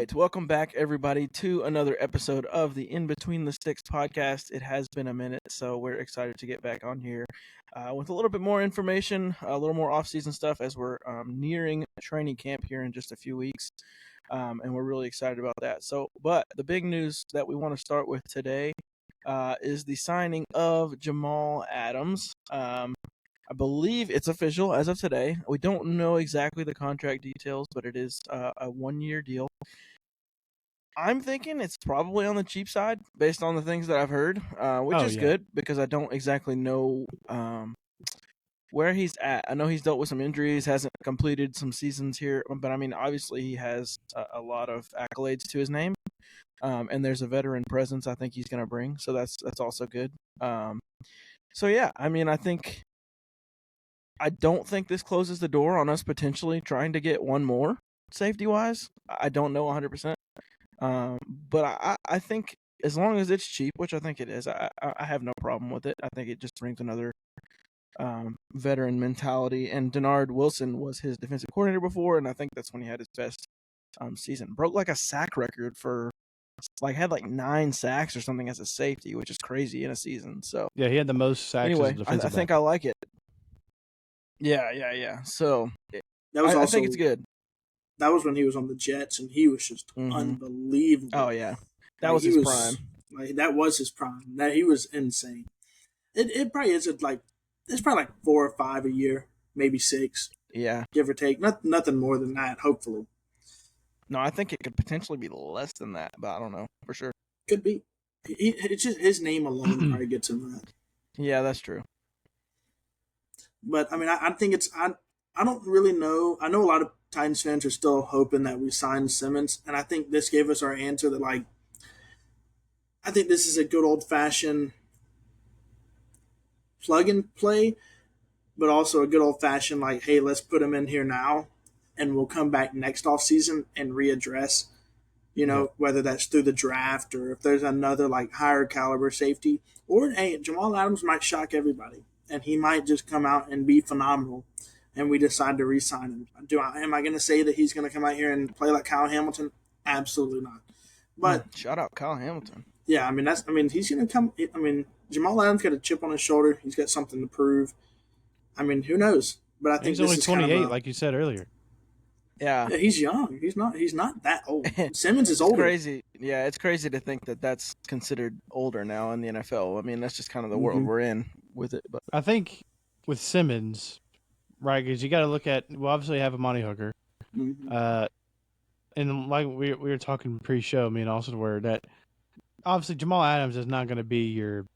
right, welcome back, everybody, to another episode of the In Between the Sticks podcast. It has been a minute, so we're excited to get back on here with a little bit more information, a little more off-season stuff as we're nearing training camp here in just a few weeks, and we're really excited about that. But the big news that we want to start with today is the signing of Jamal Adams. I believe it's official as of today. We don't know exactly the contract details, but it is a one-year deal. I'm thinking it's probably on the cheap side based on the things that I've heard, which is good because I don't exactly know where he's at. I know he's dealt with some injuries, hasn't completed some seasons here, but I mean, obviously he has a lot of accolades to his name, and there's a veteran presence I think he's going to bring, so that's also good. So yeah, I mean, I don't think this closes the door on us potentially trying to get one more safety-wise. I don't know 100%. But I think as long as it's cheap, which I think it is, I have no problem with it. I think it just brings another veteran mentality. And Denard Wilson was his defensive coordinator before, and I think that's when he had his best season. Broke like a sack record for had 9 sacks or something as a safety, which is crazy in a season. So yeah, he had the most sacks. Anyway, as a defensive I think I like it. Yeah. So I think it's good. That was when he was on the Jets, and he was just unbelievable. Oh yeah, that was his prime. That was his prime. That he was insane. It probably is it's probably 4 or 5 a year, maybe 6. Yeah, give or take. Nothing more than that. Hopefully. No, I think it could potentially be less than that, but I don't know for sure. Could be. It's just his name alone probably gets him that. Yeah, that's true. But I mean, I think it's I don't really know. I know a lot of Titans fans are still hoping that we sign Simmons, and I think this gave us our answer that I think this is a good old-fashioned plug-and-play, but also a good old-fashioned hey, let's put him in here now, and we'll come back next offseason and readdress, whether that's through the draft or if there's another higher caliber safety. Or, hey, Jamal Adams might shock everybody, and he might just come out and be phenomenal, and we decide to re-sign him. Am I going to say that he's going to come out here and play like Kyle Hamilton? Absolutely not. But shout out Kyle Hamilton. Yeah, I mean, he's going to come. I mean, Jamal Adams got a chip on his shoulder. He's got something to prove. I mean, who knows? But I think he's only 28, like you said earlier. Yeah, he's young. He's not that old. Simmons is older. Crazy. Yeah, it's crazy to think that that's considered older now in the NFL. I mean, that's just kind of the world we're in with it. But I think with Simmons, right, because you got to look at, obviously have Amani Hooker. And like we were talking pre-show, me and Austin were, that obviously Jamal Adams is not going to be your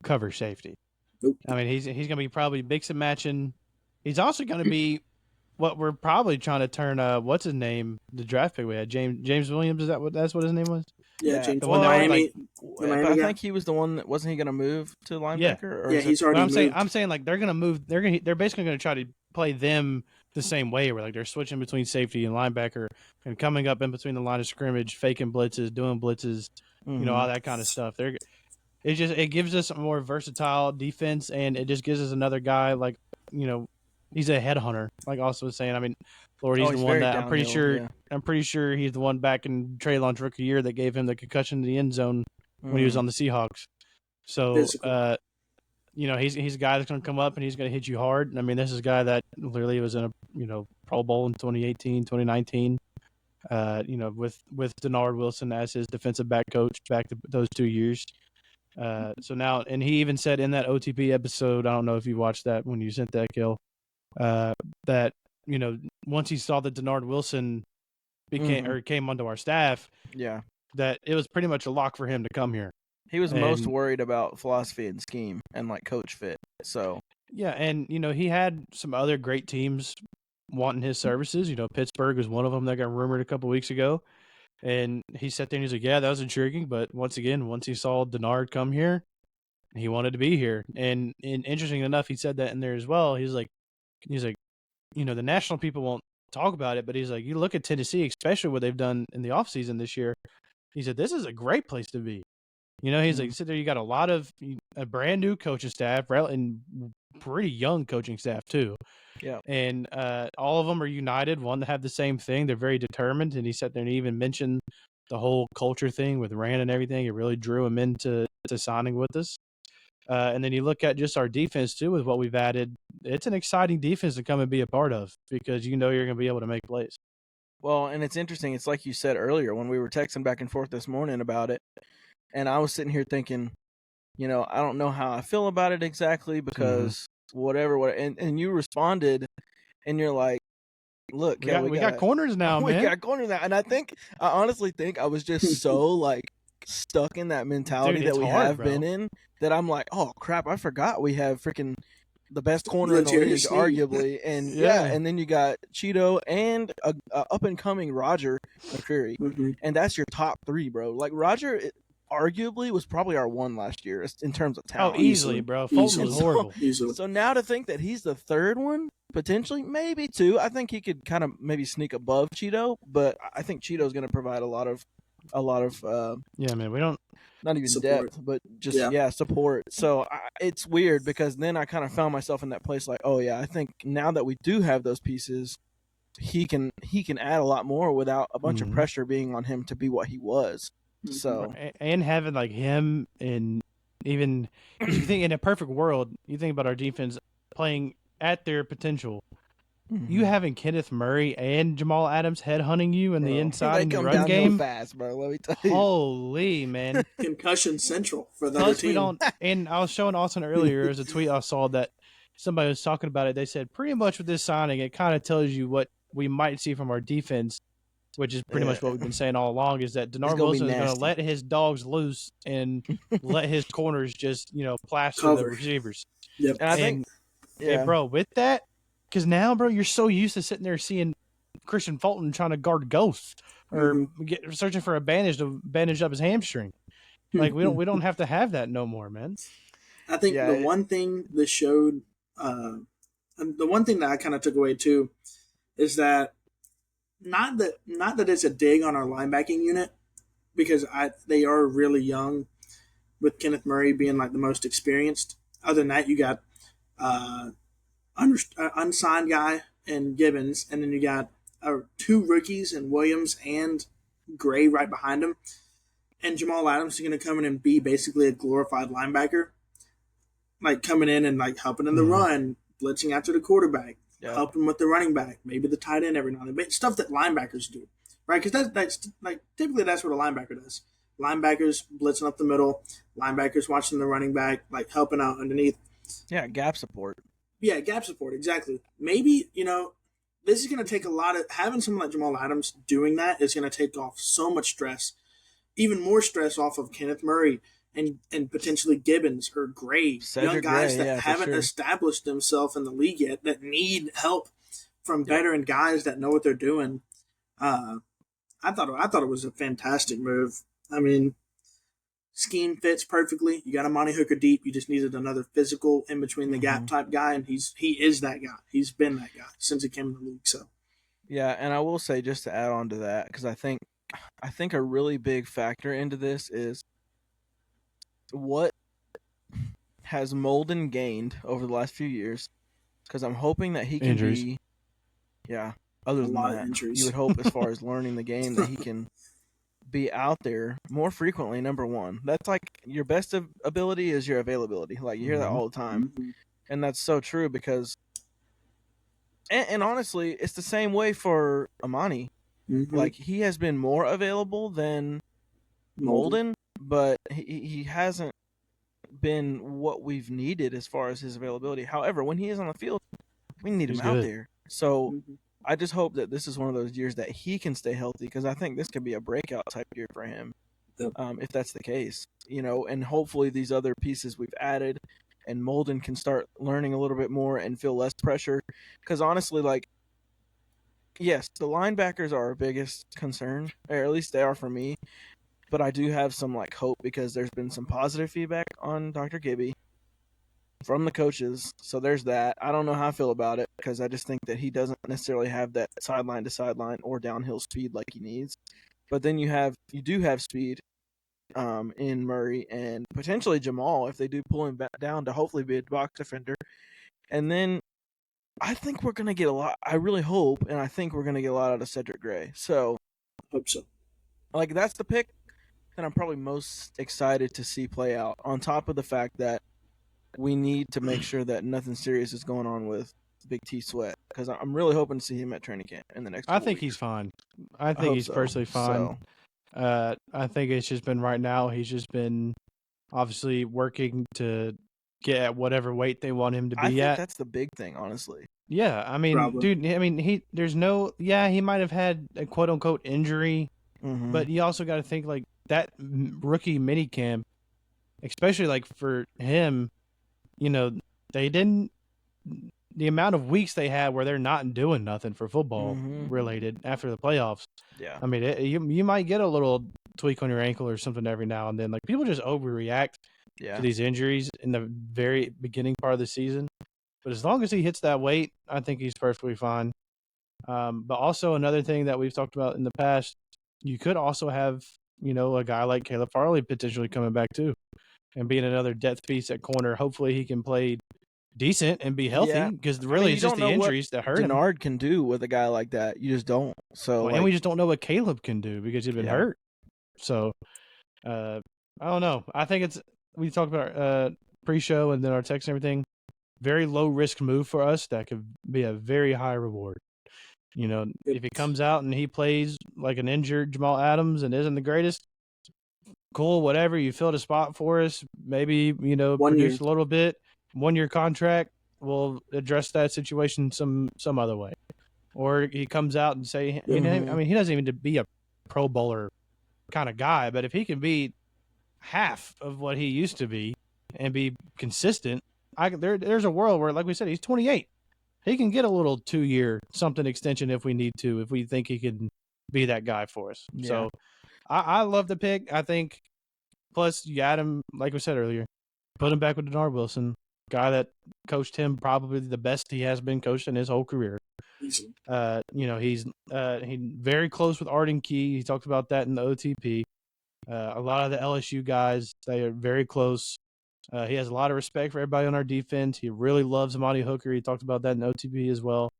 cover safety. Nope. I mean, he's going to be probably mix and matching. He's also going to be what we're probably trying to turn, what's his name, the draft pick we had, James Williams, that's what his name was? Yeah, James the one Miami. I think he was the one that wasn't he going to move to linebacker? Yeah, he's already moved. I'm saying they're going to move. They're basically going to try to play them the same way, where they're switching between safety and linebacker and coming up in between the line of scrimmage, faking blitzes, doing blitzes, all that kind of stuff. It gives us a more versatile defense, and it just gives us another guy he's a headhunter, like Austin was saying. I mean, Lord, he's the one that I'm pretty sure he's the one back in Treylon's rookie year that gave him the concussion in the end zone when he was on the Seahawks. So, he's a guy that's going to come up and he's going to hit you hard. And I mean, this is a guy that literally was in a Pro Bowl in 2018, 2019. With Denard Wilson as his defensive back coach back to those 2 years. So now, and he even said in that OTP episode, I don't know if you watched that when you sent that, Gil, that once he saw that Denard Wilson came onto our staff, that it was pretty much a lock for him to come here. He was most worried about philosophy and scheme and coach fit. So yeah, and he had some other great teams wanting his services. Pittsburgh was one of them that got rumored a couple weeks ago, and he sat there and he's like, "Yeah, that was intriguing." But once he saw Denard come here, he wanted to be here. And interesting enough, he said that in there as well. He's like, the national people won't talk about it, but he's like, you look at Tennessee, especially what they've done in the offseason this year. He said, this is a great place to be. He's like, sit there, you got a brand new coaching staff and pretty young coaching staff too. Yeah. And all of them are united, want to have the same thing. They're very determined. And he sat there and even mentioned the whole culture thing with Rand and everything. It really drew him into signing with us. And then you look at just our defense too with what we've added. It's an exciting defense to come and be a part of because you're going to be able to make plays. Well, and it's interesting. It's like you said earlier when we were texting back and forth this morning about it, and I was sitting here thinking, I don't know how I feel about it exactly because whatever, and you responded, and you're like, look, we got corners now, we man. got corners now, and I honestly think I was just so like stuck in that mentality that we have been in that I'm like, oh crap, I forgot we have freaking the best corner in the league, arguably, and and then you got Cheeto and a up and coming Roger McCreary, and that's your top three, bro. Like Roger, arguably was probably our one last year in terms of talent. Oh, easily, bro. Fulton was horrible. So now to think that he's the third one, potentially, maybe two. I think he could kind of maybe sneak above Cheeto, but I think Cheeto's going to provide a lot of man, we don't not even support. Depth, but just support. So it's weird because then I kind of found myself in that place like, oh yeah, I think now that we do have those pieces, he can add a lot more without a bunch of pressure being on him to be what he was. So and having like him, and even you think in a perfect world, you think about our defense playing at their potential. You having Kenneth Murray and Jamal Adams headhunting you in the inside in the run game, fast, bro. Let me tell you. Holy man, concussion central for the other team. We don't. And I was showing Austin earlier. There's a tweet I saw that somebody was talking about it. They said pretty much with this signing, it kind of tells you what we might see from our defense, which is pretty much what we've been saying all along. Is that Denard Wilson is going to let his dogs loose and let his corners just plaster the receivers. Yep. And I think, bro, with that. Because now, bro, you're so used to sitting there seeing Christian Fulton trying to guard ghosts or searching for a bandage to bandage up his hamstring. Like we don't have to have that no more, man. I think the one thing this showed, and the one thing that I kind of took away too, is that not that it's a dig on our linebacking unit, because they are really young, with Kenneth Murray being like the most experienced. Other than that, you got unsigned guy and Gibbons, and then you got two rookies in Williams and Gray right behind him, and Jamal Adams is going to come in and be basically a glorified linebacker, like coming in and like helping in the run, blitzing after the quarterback, helping with the running back, maybe the tight end every now and then, stuff that linebackers do, right? Because that's like typically that's what a linebacker does. Linebackers blitzing up the middle, linebackers watching the running back, like helping out underneath. Yeah, gap support. Yeah, gap support, exactly. Maybe, this is going to take a lot of, having someone like Jamal Adams doing that is going to take off so much stress, even more stress off of Kenneth Murray and potentially Gibbons or Gray, young guys that haven't established themselves in the league yet, that need help from veteran guys that know what they're doing. I thought it was a fantastic move. I mean, scheme fits perfectly. You got a Monty Hooker deep. You just needed another physical in between the gap type guy, and he is that guy. He's been that guy since he came in the league. So, yeah, and I will say just to add on to that, because I think a really big factor into this is what has Molden gained over the last few years. Because I'm hoping that he can be, other than that, you would hope as far as learning the game that he can be out there more frequently. Number one, that's like your best ability is your availability. Like you hear that all the time, and that's so true because, and honestly, it's the same way for Amani. Like he has been more available than Molden, but he hasn't been what we've needed as far as his availability. However, when he is on the field, we need him out there. So I just hope that this is one of those years that he can stay healthy, because I think this could be a breakout type year for him, if that's the case. And hopefully these other pieces we've added and Molden can start learning a little bit more and feel less pressure. Because honestly, like, yes, the linebackers are our biggest concern, or at least they are for me. But I do have some like hope because there's been some positive feedback on Dr. Gibby from the coaches. So there's that. I don't know how I feel about it because I just think that he doesn't necessarily have that sideline to sideline or downhill speed like he needs. But then you do have speed in Murray and potentially Jamal if they do pull him back down to hopefully be a box defender. And then I think we're going to get a lot. I really hope, and I think we're going to get a lot out of Cedric Gray. So hope so. Like, that's the pick that I'm probably most excited to see play out. On top of the fact that we need to make sure that nothing serious is going on with Big T Sweat, because I'm really hoping to see him at training camp in the next. I 4 think weeks. he's fine. I think hope he's so. personally fine. So, I think it's just been right now. He's just been obviously working to get at whatever weight they want him to I be think at. that's the big thing, honestly. Yeah, I mean, Probably. dude. I mean, he might have had a quote unquote injury, but you also got to think like that rookie mini camp, especially like for him. You know, they didn't. The amount of weeks they had where they're not doing nothing for football related after the playoffs. Yeah. I mean, you might get a little tweak on your ankle or something every now and then. Like people just overreact to these injuries in the very beginning part of the season. But as long as he hits that weight, I think he's perfectly fine. But also another thing that we've talked about in the past, you could also have, a guy like Caleb Farley potentially coming back too and being another depth piece at corner. Hopefully he can play decent and be healthy because really it's just the injuries that hurt him. Denard can do with a guy like that. You just don't. So, and we just don't know what Caleb can do because he's been hurt. So, I don't know. I think we talked about pre-show and then our text and everything. Very low risk move for us that could be a very high reward. If he comes out and he plays like an injured Jamal Adams and isn't the greatest, cool, whatever. You filled a spot for us. Maybe, produce a little bit. 1-year contract. We'll address that situation some other way. Or he comes out and say, I mean, he doesn't even be a Pro Bowler kind of guy, but if he can be half of what he used to be and be consistent, there's a world where, like we said, he's 28. He can get a little 2-year something extension if we need to, if we think he can be that guy for us. Yeah. So I love the pick. I think, plus you got him, like we said earlier, put him back with Denard Wilson, guy that coached him probably the best he has been coached in his whole career. He's very close with Arden Key. He talked about that in the OTP. A lot of the LSU guys, they are very close. He has a lot of respect for everybody on our defense. He really loves Amani Hooker. He talked about that in OTP as well.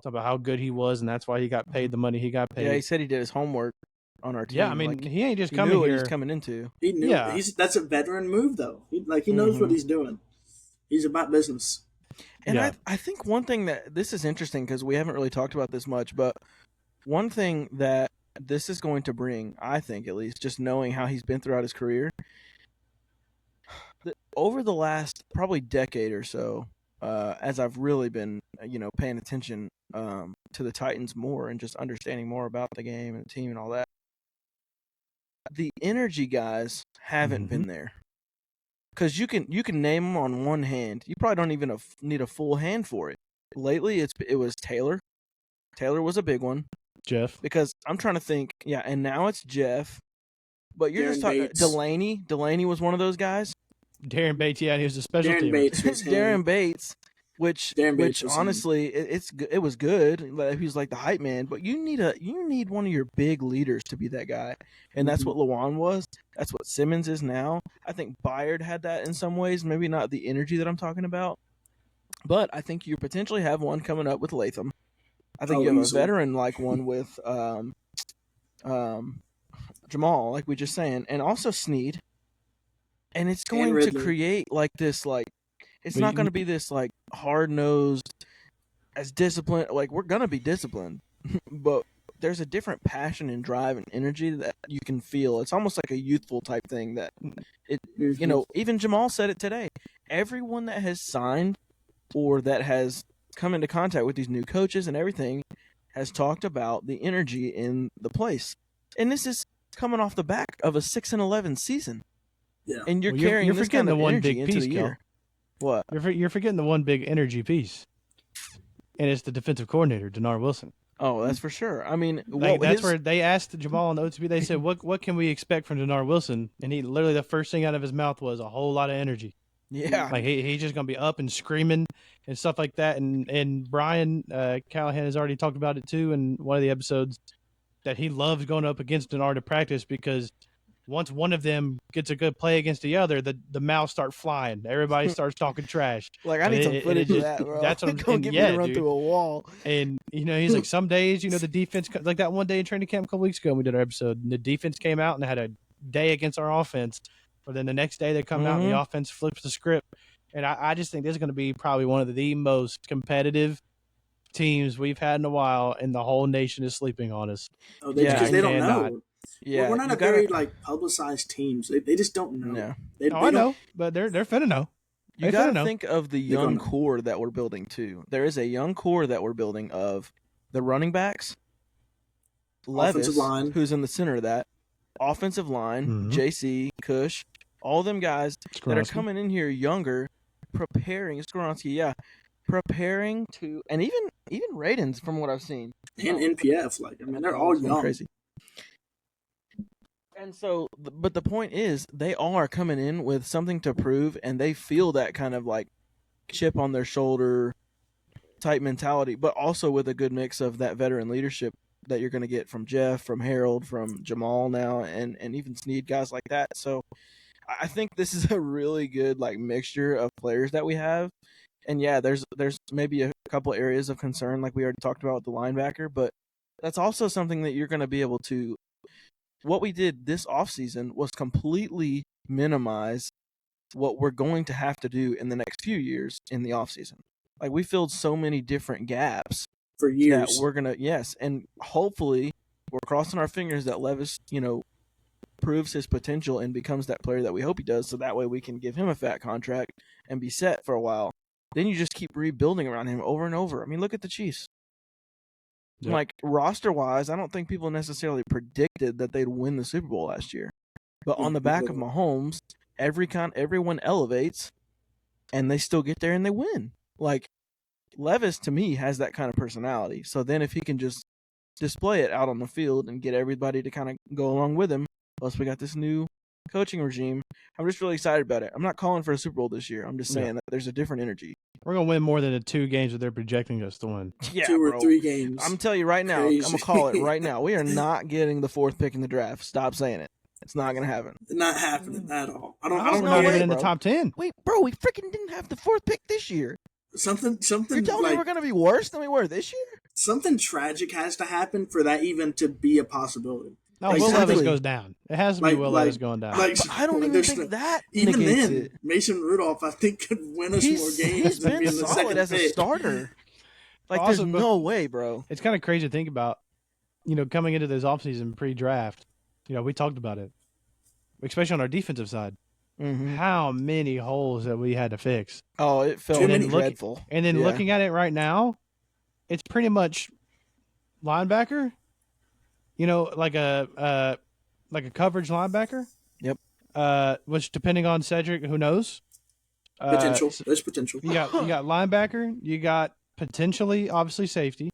Talked about how good he was, and that's why he got paid the money he got paid. Yeah, he said he did his homework on our team. Yeah, I mean, he ain't just coming here. What he's coming into. He knew. Yeah. That's a veteran move, though. He knows what he's doing. He's about business. And I think one thing that this is interesting because we haven't really talked about this much, but one thing that this is going to bring, I think at least, just knowing how he's been throughout his career, over the last probably decade or so, as I've really been, paying attention to the Titans more and just understanding more about the game and the team and all that, the energy guys haven't been there. Because you can name them on one hand. You probably don't even need a full hand for it. Lately, it was Taylor. Taylor was a big one. Jeff. Because I'm trying to think. Yeah, and now it's Jeff. But you're just talking Delaney. Delaney was one of those guys. Darren Bates, yeah, he was a special teamer. Bates was Darren Bates, which honestly, it was good. He was like the hype man. But you need one of your big leaders to be that guy, and that's what Lawan was. That's what Simmons is now. I think Byard had that in some ways. Maybe not the energy that I'm talking about, but I think you potentially have one coming up with Latham. I think you have a veteran like one with Jamal, like we just saying, and also Snead. And it's going to create like this, like it's not going to be this like hard nosed, as disciplined. Like we're gonna be disciplined, but there's a different passion and drive and energy that you can feel. It's almost like a youthful type thing that even Jamal said it today. Everyone that has signed or that has come into contact with these new coaches and everything has talked about the energy in the place. And this is coming off the back of a 6-11 season. Yeah. And you're carrying this kind of the one energy big into piece, the year. What? You're forgetting the one big energy piece. And it's the defensive coordinator, Denard Wilson. Oh, that's for sure. I mean, that's where they asked Jamal on the OTB. They said, "What can we expect from Denard Wilson?" And he literally the first thing out of his mouth was a whole lot of energy. Yeah, like he's just gonna be up and screaming and stuff like that. And Brian Callahan has already talked about it too in one of the episodes that he loves going up against Denard to practice because once one of them gets a good play against the other, the mouths start flying. Everybody starts talking trash. Like, I need some footage of that, bro. That's what Don't get me to run dude. through a wall. And, he's like, some days, the defense, like that one day in training camp a couple weeks ago, we did our episode, and the defense came out and had a day against our offense. But then the next day they come out and the offense flips the script. And I just think this is going to be probably one of the most competitive teams we've had in a while, and the whole nation is sleeping on us. Oh, because they don't know. Yeah, we're not very publicized teams. They just don't know. No. I know, but they're finna know. You got to think of the young core that we're building too. There is a young core that we're building of the running backs, Levis, line, who's in the center of that, offensive line, JC, Cush, all them guys that are coming in here younger, preparing to, and even Radens from what I've seen, and NPF, they're all young. Crazy. And so, but the point is, they all are coming in with something to prove, and they feel that kind of like chip on their shoulder type mentality, but also with a good mix of that veteran leadership that you're going to get from Jeff, from Harold, from Jamal now, and even Snead, guys like that. So I think this is a really good mixture of players that we have. And yeah, there's maybe a couple areas of concern, like we already talked about with the linebacker, but that's also something that you're going to be able to. What we did this offseason was completely minimize what we're going to have to do in the next few years in the offseason. Like, we filled so many different gaps for years. That we're going to, and hopefully we're crossing our fingers that Levis, proves his potential and becomes that player that we hope he does, so that way we can give him a fat contract and be set for a while. Then you just keep rebuilding around him over and over. I mean, look at the Chiefs. Yep. Like, roster-wise, I don't think people necessarily predicted that they'd win the Super Bowl last year. But on the back of Mahomes, everyone elevates, and they still get there and they win. Like, Levis, to me, has that kind of personality. So then if he can just display it out on the field and get everybody to kind of go along with him, plus we got this new coaching regime, I'm just really excited about it. I'm not calling for a Super Bowl this year. I'm just saying that there's a different energy. We're going to win more than the 2 games that they're projecting us to win. Yeah, 2 or 3 games. I'm telling you right now, Crazy. I'm going to call it right now. We are not getting the 4th pick in the draft. Stop saying it. It's not going to happen. Not happening at all. I don't know. Not even in the top 10. Wait, bro, we freaking didn't have the 4th pick this year. Something. You're telling me we're going to be worse than we were this year? Something tragic has to happen for that even to be a possibility. No, Will Levis goes down. It has to be Will Levis going down. I don't even think that even negates then, it. Mason Rudolph, I think, could win us more games. He's been solid as a starter. There's no way, bro. It's kind of crazy to think about, coming into this offseason pre-draft, we talked about it, especially on our defensive side. Mm-hmm. How many holes that we had to fix. Oh, it felt dreadful. And then looking at it right now, it's pretty much linebacker, like a coverage linebacker. Yep. Which, depending on Cedric, who knows? Potential. There's potential. You got linebacker. You got potentially, obviously, safety.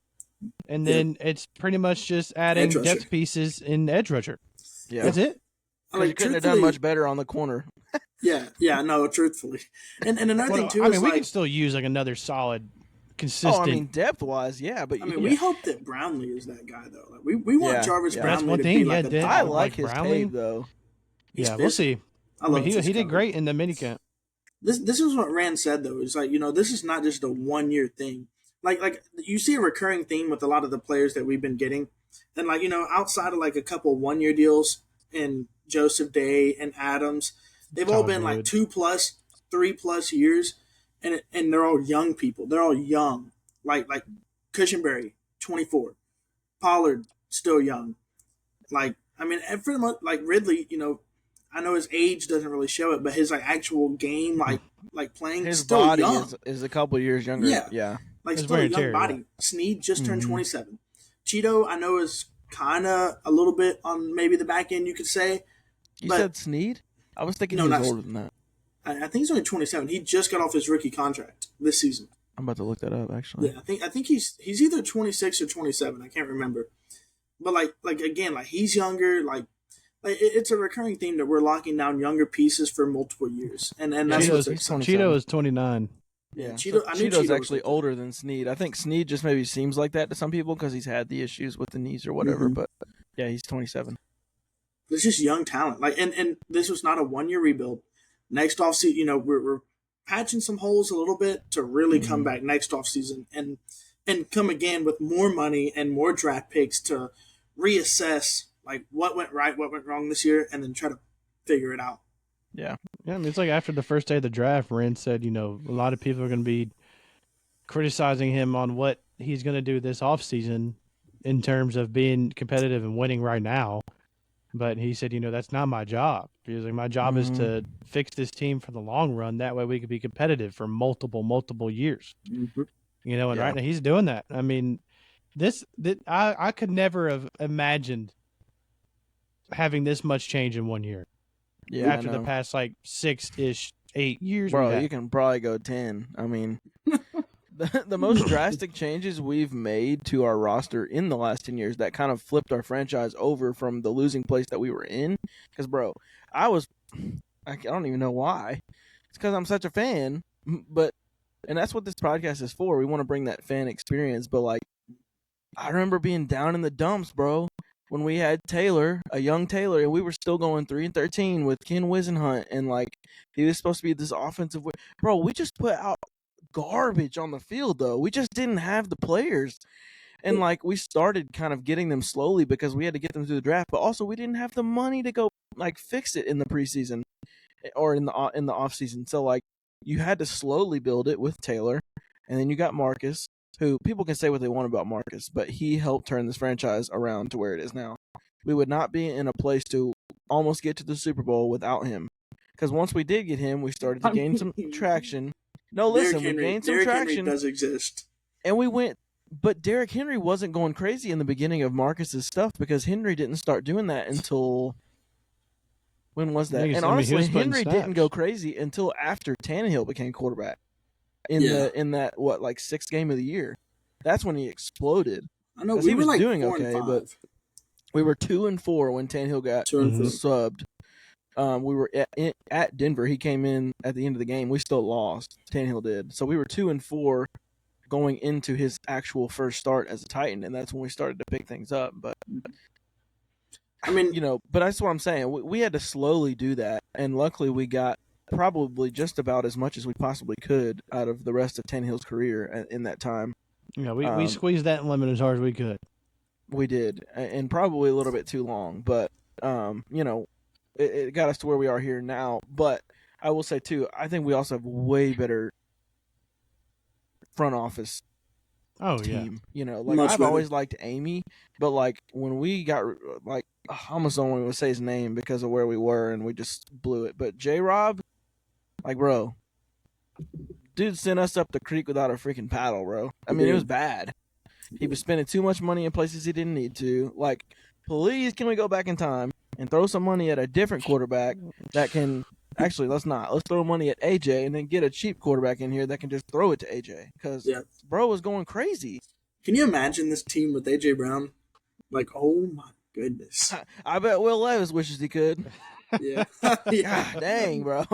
And then it's pretty much just adding depth pieces in edge rusher. Yeah. That's it. You couldn't have done much better on the corner. No, truthfully. And another thing, too, is we could still use another solid, consistent. Depth-wise, yeah. But we hope that Brownlee is that guy, though. We want Jarvis Brownlee That's one to thing. be like I like his Brownlee, tape, though. We'll see. He did great in the minicamp. This is what Rand said, though. It's this is not just a one-year thing. Like you see a recurring theme with a lot of the players that we've been getting. And, outside of, a couple one-year deals and Joseph Day and Adams, they've all been 2+, 3+ years, and they're all young people. They're all young, like Cushenberry, 24, Pollard, still young. For the most, Ridley, I know his age doesn't really show it, but his actual game, playing, his still body young. is a couple years younger. Yeah. Still a young body. Snead just turned 27. Cheeto, I know, is kind of a little bit on maybe the back end, you could say. You said Snead? I was thinking he was older than that. I think he's only 27. He just got off his rookie contract this season. I'm about to look that up, actually. Yeah, I think he's either 26 or 27. I can't remember. But again, he's younger. It's a recurring theme that we're locking down younger pieces for multiple years, and that's Cheeto is 29. Yeah, Cheeto's actually older than Snead. I think Snead just maybe seems like that to some people because he's had the issues with the knees or whatever. Mm-hmm. But yeah, he's 27. There's just young talent. And this was not a 1-year rebuild. Next offseason, we're patching some holes a little bit to really come back next offseason and come again with more money and more draft picks to reassess what went right, what went wrong this year, and then try to figure it out. Yeah. I mean, it's like after the first day of the draft, Ren said, a lot of people are going to be criticizing him on what he's going to do this offseason in terms of being competitive and winning right now. But he said, that's not my job. He was like, my job is to fix this team for the long run. That way we could be competitive for multiple years. Mm-hmm. And right now he's doing that. I mean, I could never have imagined having this much change in 1 year. Yeah, after the past 6-ish, 8 years. Bro, you can probably go 10. I mean, the most drastic changes we've made to our roster in the last 10 years that kind of flipped our franchise over from the losing place that we were in. Because, bro, I don't even know why. It's because I'm such a fan. And that's what this podcast is for. We want to bring that fan experience. But, I remember being down in the dumps, bro, when we had Taylor, a young Taylor, and we were still going 3-13 with Ken Wisenhunt, and he was supposed to be this offensive. Bro, we just put out garbage on the field, though. We just didn't have the players, and we started kind of getting them slowly because we had to get them through the draft, but also we didn't have the money to go fix it in the preseason or in the off season. So you had to slowly build it with Taylor, and then you got Marcus, who people can say what they want about Marcus, but he helped turn this franchise around to where it is now. We would not be in a place to almost get to the Super Bowl without him. Because once we did get him, we started to gain some traction. No, listen, we gained some traction. Henry does exist. And we went, but Derrick Henry wasn't going crazy in the beginning of Marcus's stuff because Henry didn't start doing that until, when was that? And honestly, Henry didn't go crazy until after Tannehill became quarterback. In that 6th game of the year, that's when he exploded. I know he was doing okay, but we were 2-4 when Tannehill got subbed. We were at Denver. He came in at the end of the game. We still lost. Tannehill did. So we were 2-4 going into his actual first start as a Titan, and that's when we started to pick things up. But I mean, but that's what I'm saying. We had to slowly do that, and luckily we got probably just about as much as we possibly could out of the rest of Tannehill's career in that time. Yeah, we squeezed that limit as hard as we could. We did, and probably a little bit too long, but it got us to where we are here now. But I will say too, I think we also have way better front office team. I've always liked Amy, but when we got I almost don't want to say his name because of where we were and we just blew it. But J-Rob, bro, dude sent us up the creek without a freaking paddle, bro. I mean, it was bad. He was spending too much money in places he didn't need to. Please, can we go back in time and throw some money at a different quarterback that can – actually, let's not. Let's throw money at AJ and then get a cheap quarterback in here that can just throw it to AJ because bro was going crazy. Can you imagine this team with AJ Brown? Oh, my goodness. I bet Will Levis wishes he could. Yeah. God dang, bro.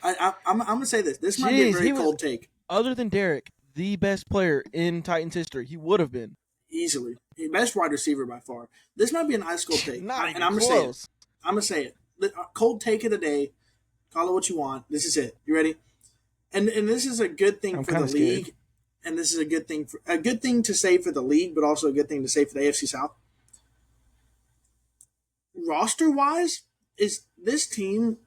I'm going to say this. This might be a very cold take. Other than Derek, the best player in Titans history. He would have been. Easily. Best wide receiver by far. This might be an ice cold take. And I'm going to say it. I'm going to say it. The cold take of the day. Call it what you want. This is it. You ready? And this is a good thing for the league. Scared. And this is a good thing to say for the league, but also a good thing to say for the AFC South. Roster-wise, is this team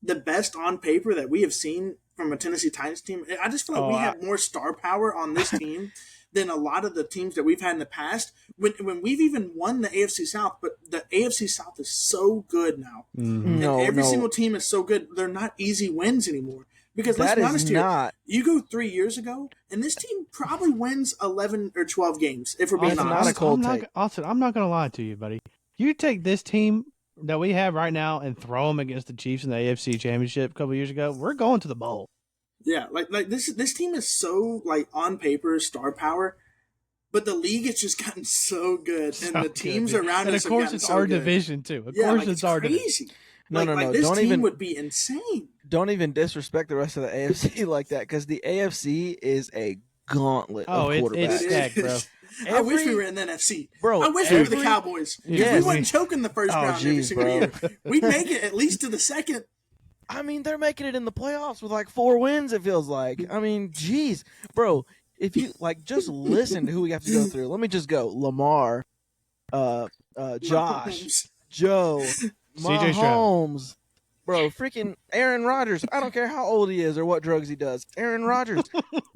the best on paper that we have seen from a Tennessee Titans team? I just feel like we have more star power on this team than a lot of the teams that we've had in the past. When we've even won the AFC South, but the AFC South is so good now. Mm-hmm. And every single team is so good. They're not easy wins anymore. Because let's be honest here, you go 3 years ago, and this team probably wins 11 or 12 games, if we're being honest. I'm not going to lie to you, buddy. You take this team that we have right now and throw them against the Chiefs in the AFC Championship a couple years ago, we're going to the bowl. Yeah, this team is so on paper star power, but the league has just gotten so good, and the teams around us. And of course, it's our division too. Of course, it's our division. No. This team would be insane. Don't even disrespect the rest of the AFC like that, because the AFC is a gauntlet of quarterbacks. It's stacked, bro. I wish we were in the NFC. Bro, I wish we were the Cowboys. Yes. If we wouldn't choke in the first round every single year, we'd make it at least to the second. I mean, they're making it in the playoffs with like 4 wins, it feels like. I mean, geez. Bro, if you just listen to who we have to go through. Let me just go. Lamar, Josh, Joe, Mahomes. Bro, freaking Aaron Rodgers. I don't care how old he is or what drugs he does. Aaron Rodgers.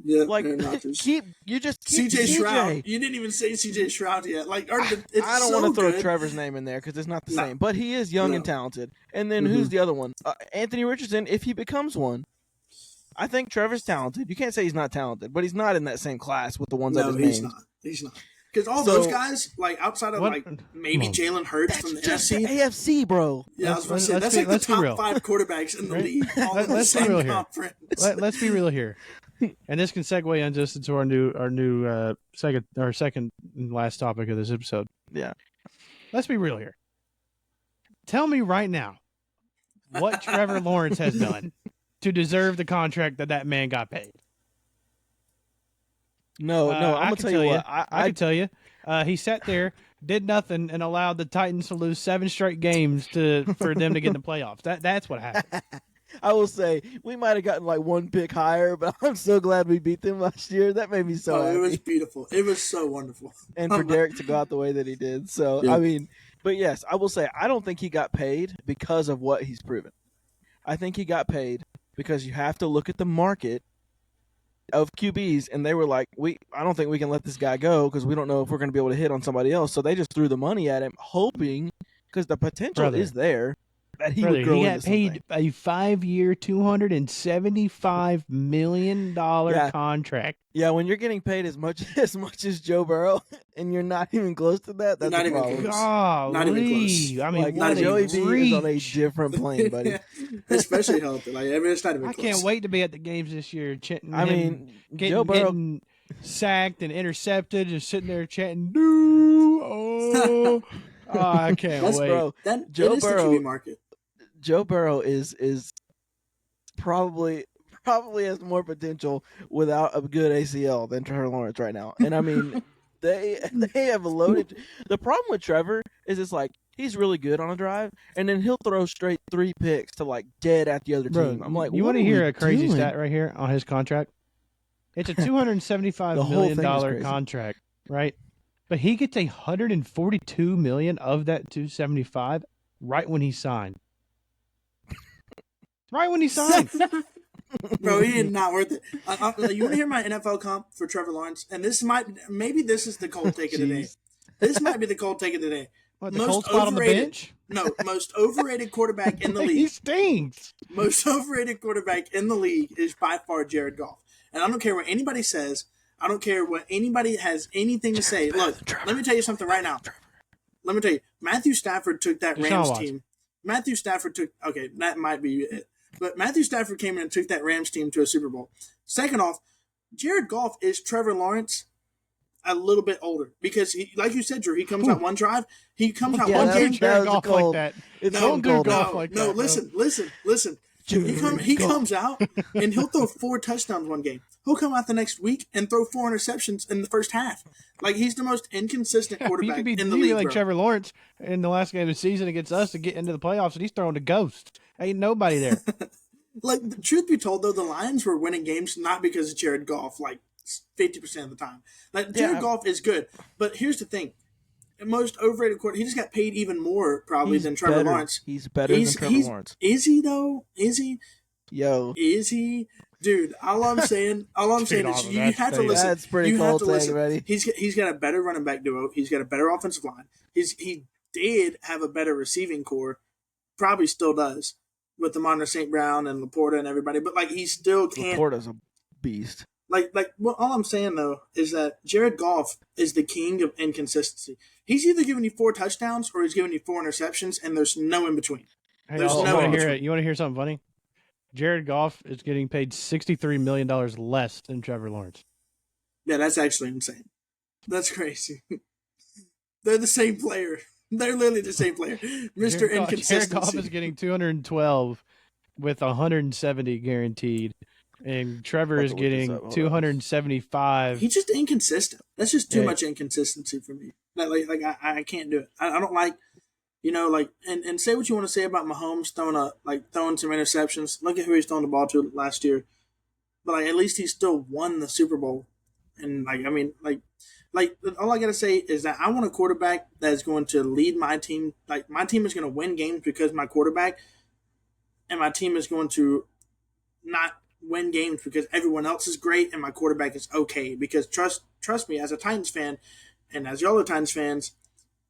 Yeah, Aaron Rodgers. keep CJ Stroud. You didn't even say CJ Stroud yet. I don't want to throw Trevor's name in there because it's not the same. But he is young and talented. And then who's the other one? Anthony Richardson, if he becomes one. I think Trevor's talented. You can't say he's not talented, but he's not in that same class with the ones I just named. He's not. Because all those guys, outside of maybe Jalen Hurts from the NFC. The AFC, bro. Yeah, I was going to say, that's the top 5 quartterbacks in the league. Let's be real here. Let's be real here. And this can segue into our new second and last topic of this episode. Yeah. Let's be real here. Tell me right now what Trevor Lawrence has done to deserve the contract that man got paid. No, I'm going to tell you what. I can tell you. He sat there, did nothing, and allowed the Titans to lose 7 straight games for them to get in the playoffs. That's what happened. I will say, we might have gotten 1 pick higher, but I'm so glad we beat them last year. That made me so happy. It was beautiful. It was so wonderful. And for Derek to go out the way that he did. So, yeah. I mean, but yes, I will say, I don't think he got paid because of what he's proven. I think he got paid because you have to look at the market of QBs, and they were like, I don't think we can let this guy go because we don't know if we're going to be able to hit on somebody else. So they just threw the money at him, hoping, because the potential is there, that he would grow into something. He got paid a 5-year, $275 million contract. Yeah, when you're getting paid as much as Joe Burrow, and you're not even close to that, that's not a even problem. Not even close. I mean, Joey B is on a different plane, buddy. Especially healthy. It's not even close. I can't wait to be at the games this year. Joe Burrow getting sacked and intercepted, just sitting there chanting, "No!" I can't wait. Bro, Joe Burrow. The QB market. Joe Burrow is probably has more potential without a good ACL than Trevor Lawrence right now. And I mean, they have loaded. The problem with Trevor is it's he's really good on a drive, and then he'll throw straight 3 picks to dead at the other team. I'm like, you want to hear a crazy stat right here on his contract? It's a $275 million contract, right? But he gets $142 million of that 275 right when he signed. Right when he signed. Bro, he is not worth it. You want to hear my NFL comp for Trevor Lawrence? And this maybe this is the cold take of the day. This might be the cold take of the day. What, the cold spot on the bench? No, most overrated quarterback in the league. He stinks. Most overrated quarterback in the league is by far Jared Goff. And I don't care what anybody says. I don't care what anybody has anything to say. Look, let me tell you something right now. Let me tell you. Matthew Stafford took that Rams team. Okay, that might be it. But Matthew Stafford came in and took that Rams team to a Super Bowl. Second off, Jared Goff is Trevor Lawrence a little bit older because, like you said, Drew, he comes out one drive. He comes out one game. Jared Goff like that. Don't do golf like that. No, listen. He comes out and he'll throw 4 touchdowns one game. He'll come out the next week and throw 4 interceptions in the first half. He's the most inconsistent quarterback in the league. Like Trevor Lawrence in the last game of the season against us to get into the playoffs, and he's throwing to ghosts. Ain't nobody there. The truth be told, though, the Lions were winning games not because of Jared Goff, 50% of the time. Jared Goff is good, but here's the thing: the most overrated quarterback. He just got paid even more probably than Trevor Lawrence. He's better than Trevor Lawrence. Is he though? Is he? Yo, is he? Dude, all I'm saying is you have to listen. That's pretty cold take, buddy. He's got a better running back duo. He's got a better offensive line. He did have a better receiving core. Probably still does with Amon St. Brown and Laporta and everybody. But he still can't. Laporta's a beast. All I'm saying though is that Jared Goff is the king of inconsistency. He's either giving you 4 touchdowns or he's giving you 4 interceptions, and there's no in between. There's no in between. You want to hear something funny? Jared Goff is getting paid $63 million less than Trevor Lawrence. Yeah, that's actually insane. That's crazy. They're the same player. They're literally the same player. Mr. Inconsistency. Jared Goff is getting $212 with $170 guaranteed. And Trevor I'll is have to look this getting up. Hold on. 275. He's just inconsistent. That's just too Yeah. much inconsistency for me. I can't do it. I don't like, and say what you want to say about Mahomes throwing some interceptions. Look at who he's throwing the ball to last year. But at least he still won the Super Bowl. And all I gotta say is that I want a quarterback that is going to lead my team. Like my team is going to win games because my quarterback, and my team is going to not win games because everyone else is great and my quarterback is okay. Because trust me, as a Titans fan, and as y'all are Titans fans,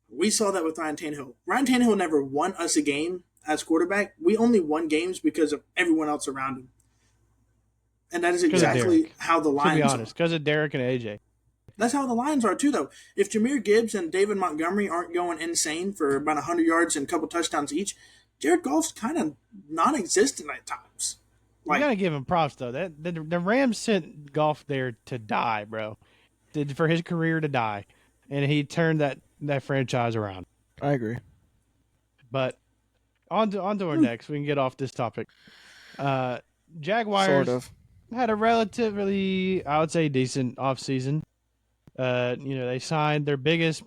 we saw that with Ryan Tannehill. Ryan Tannehill never won us a game as quarterback. We only won games because of everyone else around him. And that is exactly how the Lions are. To be honest, because of Derek and AJ. That's how the Lions are too, though. If Jahmyr Gibbs and David Montgomery aren't going insane for about 100 yards and a couple touchdowns each, Jared Goff's kind of non-existent at times. You gotta give him props though. The Rams sent Goff there to die, bro. For his career to die, and he turned that franchise around. I agree. But on to our next. We can get off this topic. Jaguars Sort of. had a relatively, I would say, decent offseason. They signed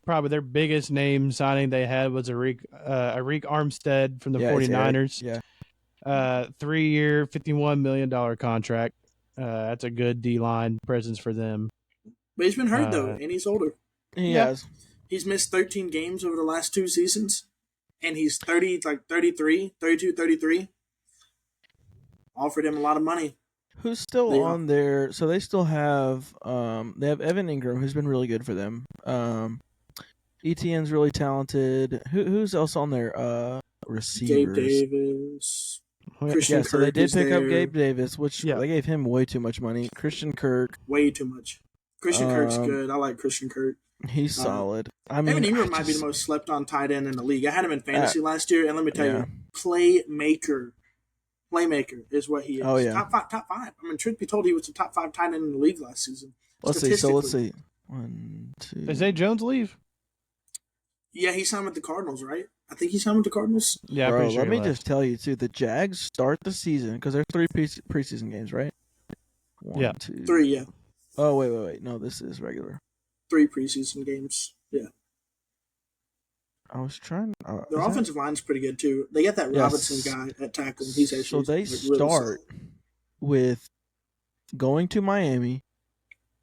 probably their biggest name signing they had was Arik Armstead from the 49ers. Yeah. 3-year, $51 million contract. That's a good D-line presence for them. But he's been hurt, though, and he's older. He has. He's missed 13 games over the last 2 seasons, and he's 33. Offered him a lot of money. Who's still on there? So they still have they have Evan Ingram, who's been really good for them. ETN's really talented. Who's else on there? Receivers. Gabe Davis. Christian Kirk. So they did pick up Gabe Davis, which they gave him way too much money. Christian Kirk. Way too much. Christian Kirk's good. I like Christian Kirk. He's solid. Evan Ingram might be the most slept on tight end in the league. I had him in fantasy last year, and let me tell you, playmaker is what he is. Oh, yeah. Top five. I mean, truth be told, he was a top 5 tight end in the league last season. Let's see. 1, 2. Does Zay Jones leave? Yeah, he signed with the Cardinals, right? I think he signed with the Cardinals. Yeah, bro, pretty sure let me just tell you, too, the Jags start the season, because there's 3 preseason games, right? 1, 2. 3, yeah. Oh, wait. No, this is regular. 3 preseason games, yeah. I was trying. Their offensive line's pretty good too. They got that Robinson guy at tackle. He's actually so they start with going to Miami,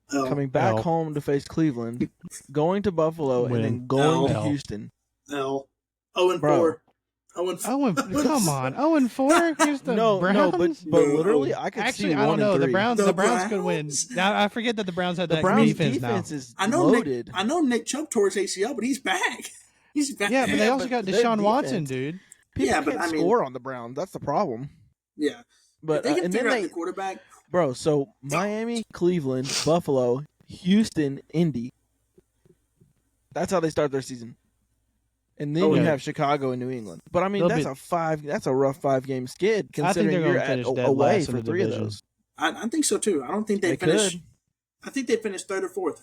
coming back home to face Cleveland, going to Buffalo, and then going to Houston. 0-4. 0-4. Come on, 0-4. No, but literally, I could actually, see I don't know. 1-3. The Browns could win. I forget that the Browns had that defense now. Is loaded. I know Nick Chubb tore his ACL, but he's back. He's back. Yeah, but they also got Deshaun Watson, dude. People can't score on the Browns. That's the problem. Yeah, but they can figure out the quarterback, bro. So Miami, Cleveland, Buffalo, Houston, Indy. That's how they start their season. And then you have Chicago and New England. But I mean, that's a rough 5-game skid considering you're away for 3 of those. I think so too. I don't think they finish. I think they finished 3rd or 4th.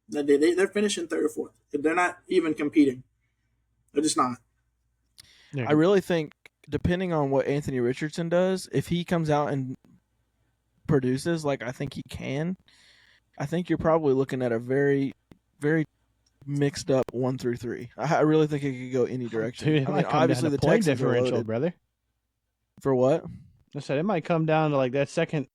They're finishing 3rd or 4th. They're not even competing. They're just not. Yeah. I really think, depending on what Anthony Richardson does, if he comes out and produces like I think he can, I think you're probably looking at a very, very mixed up 1 through 3. I really think it could go any direction. Dude, obviously the point differential, brother. For what? I said it might come down to like that second,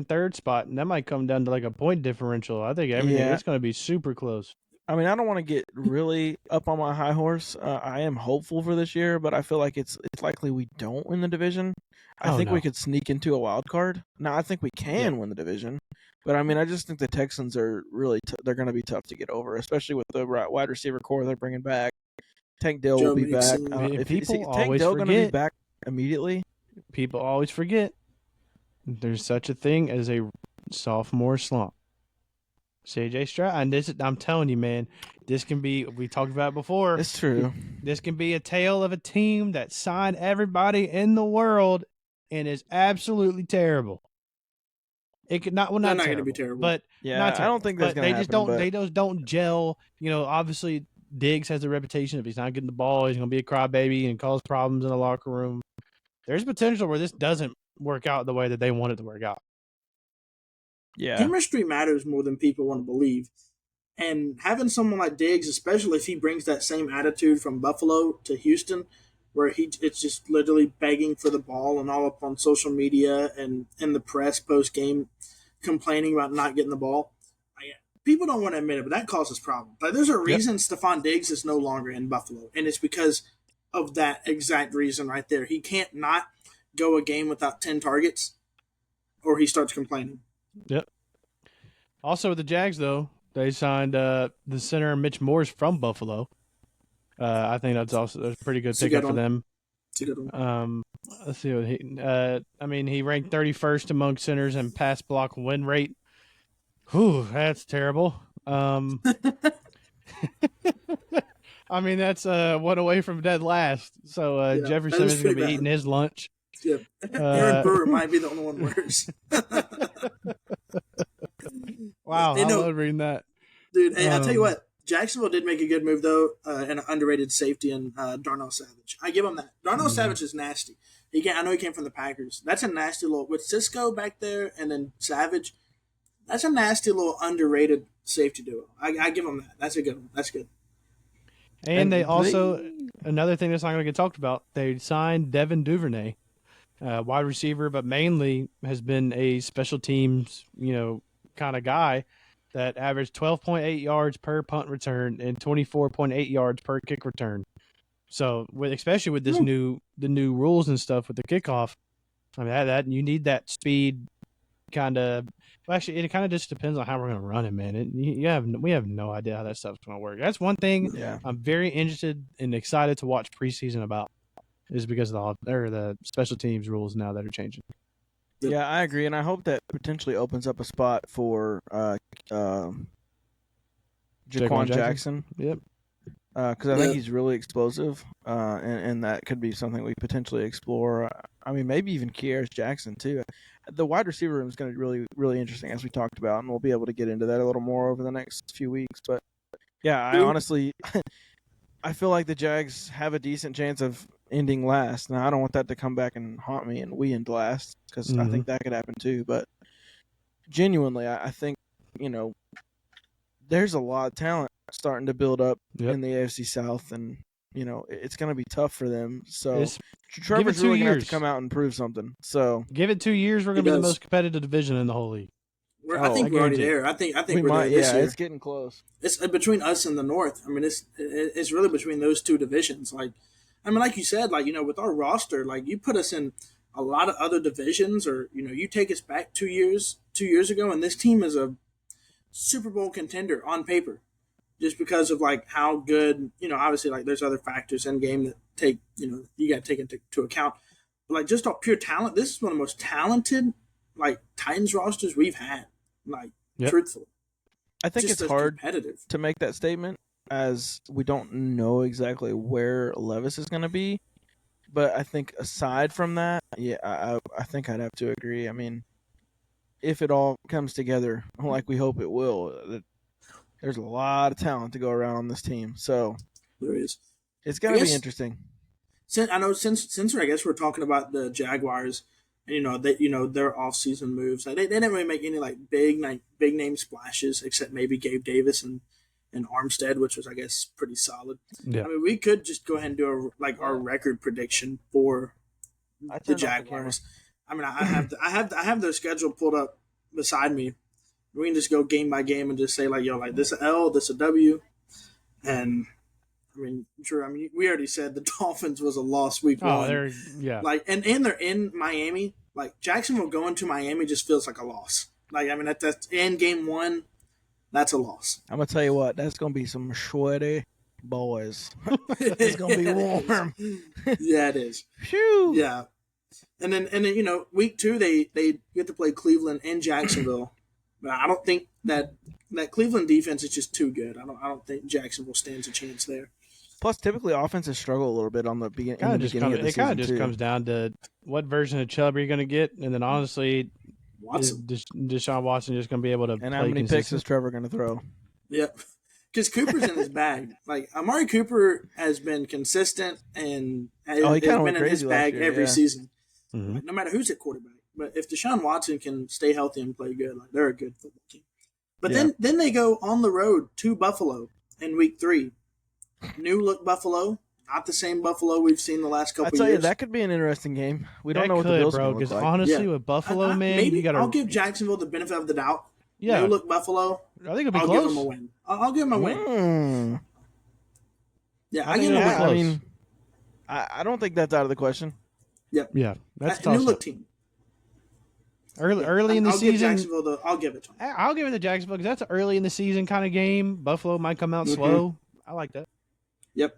third spot, and that might come down to like a point differential. I think everything is going to be super close. I mean, I don't want to get really up on my high horse. I am hopeful for this year, but I feel like it's likely we don't win the division. I think we could sneak into a wild card. Now, I think we can win the division, but I mean, I just think the Texans are really they're going to be tough to get over, especially with the wide receiver core they're bringing back. Tank Dell will be back. Tank Dell going to be back immediately. People always forget there's such a thing as a sophomore slump. CJ Stroud, and I'm telling you, man, this can be. We talked about it before. It's true. This can be a tale of a team that signed everybody in the world and is absolutely terrible. It could not. Well, not going to be terrible, but not terrible. I don't think that's going to happen. They just don't gel. You know, obviously Diggs has a reputation. If he's not getting the ball, he's going to be a crybaby and cause problems in the locker room. There's potential where this doesn't work out the way that they want it to work out. Yeah. Chemistry matters more than people want to believe. And having someone like Diggs, especially if he brings that same attitude from Buffalo to Houston, where it's just literally begging for the ball and all up on social media and in the press post game complaining about not getting the ball. People don't want to admit it, but that causes problems. Like, there's a reason Stephon Diggs is no longer in Buffalo, and it's because of that exact reason right there. He can't not go a game without 10 targets, or he starts complaining. Yep. Also, with the Jags, though, they signed the center Mitch Morse from Buffalo. I think that's a pretty good pickup for them. It's a good one. Let's see what he ranked 31st among centers in pass block win rate. Whew, that's terrible. That's one away from dead last. So Jefferson is going to be eating his lunch. Yeah. Aaron Brewer might be the only one worse. Wow, I love reading that. Dude, hey, I'll tell you what. Jacksonville did make a good move, though, and an underrated safety in Darnell Savage. I give him that. Darnell Savage is nasty. I know he came from the Packers. That's a nasty little – with Cisco back there and then Savage, that's a nasty little underrated safety duo. I give him that. That's a good one. That's good. And they also – another thing that's not going to get talked about, they signed Devin Duvernay, wide receiver, but mainly has been a special teams, kind of guy that averaged 12.8 yards per punt return and 24.8 yards per kick return. So, especially with the new rules and stuff with the kickoff, I mean that you need that speed kind of. Well, actually, it kind of just depends on how we're going to run it, man. We have no idea how that stuff's going to work. That's one thing I'm very interested and excited to watch preseason about, is because of the special teams rules now that are changing. Yeah, I agree, and I hope that potentially opens up a spot for Jaquan Jackson. Yep. Because I think he's really explosive, and that could be something we potentially explore. I mean, maybe even Kearis Jackson, too. The wide receiver room is going to be really, really interesting, as we talked about, and we'll be able to get into that a little more over the next few weeks. But, yeah, I honestly I feel like the Jags have a decent chance of ending last. Now, I don't want that to come back and haunt me and we end last, because I think that could happen too. But genuinely, I think, there's a lot of talent starting to build up in the AFC South, and, it's going to be tough for them. So Trevor's really going to have to come out and prove something. So give it 2 years, we're going to be the most competitive division in the whole league. I think we're already there. I think we're might, there this year. It's getting close. It's between us and the North. I mean, it's really between those two divisions. Like you said, with our roster, you put us in a lot of other divisions, or you take us back 2 years ago, and this team is a Super Bowl contender on paper, just because of how good. Obviously, there's other factors in game that take you got to take into account. But just off pure talent, this is one of the most talented Titans rosters we've had. Truthfully, I think it's hard to make that statement, as we don't know exactly where Levis is going to be. But I think aside from that, I think I'd have to agree. I mean, if it all comes together like we hope it will, there's a lot of talent to go around on this team. So there is. It's going to be interesting. Since I guess we're talking about the Jaguars, and their offseason moves. They didn't really make any big name splashes, except maybe Gabe Davis and Armstead, which was, I guess, pretty solid. Yeah. I mean, we could just go ahead and do our record prediction for the Jaguars. I mean, I have their schedule pulled up beside me. We can just go game by game and just say this a L, this a W, and I mean, sure. I mean, we already said the Dolphins was a loss week 1. And they're in Miami. Jacksonville going to Miami just feels like a loss. That's in game 1. That's a loss. I'm gonna tell you what. That's gonna be some sweaty boys. It's gonna be warm. Yeah, it is. Phew. Yeah, and then week 2 they get to play Cleveland and Jacksonville. But I don't think that Cleveland defense is just too good. I don't think Jacksonville stands a chance there. Plus, typically offenses struggle a little bit on the beginning. It kind of just comes down to what version of Chubb are you going to get, and then honestly, Watson. Is Deshaun Watson just going to be able to? And how many picks is Trevor going to throw? Yep, because Cooper's in his bag. Amari Cooper has been consistent and has been in his bag every season. Mm-hmm. No matter who's at quarterback. But if Deshaun Watson can stay healthy and play good, like they're a good football team. But Yeah. then they go on the road to Buffalo in week 3. New look Buffalo, not the same Buffalo we've seen the last couple I years. tell you, that could be an interesting game. We don't know what the Bills are going to look like. Honestly, with Buffalo, man, maybe you got to. I'll give Jacksonville the benefit of the doubt. Yeah. New look Buffalo. I think it'll be I'll close. give them a win. I'll give them a win. Yeah, I give them a win. I mean, I don't think that's out of the question. Yep. Yeah, that's new look team. Early in the I'll season, give Jacksonville I'll give it to them. I'll give it to Jacksonville because that's an early in the season kind of game. Buffalo might come out slow. I like that. Yep.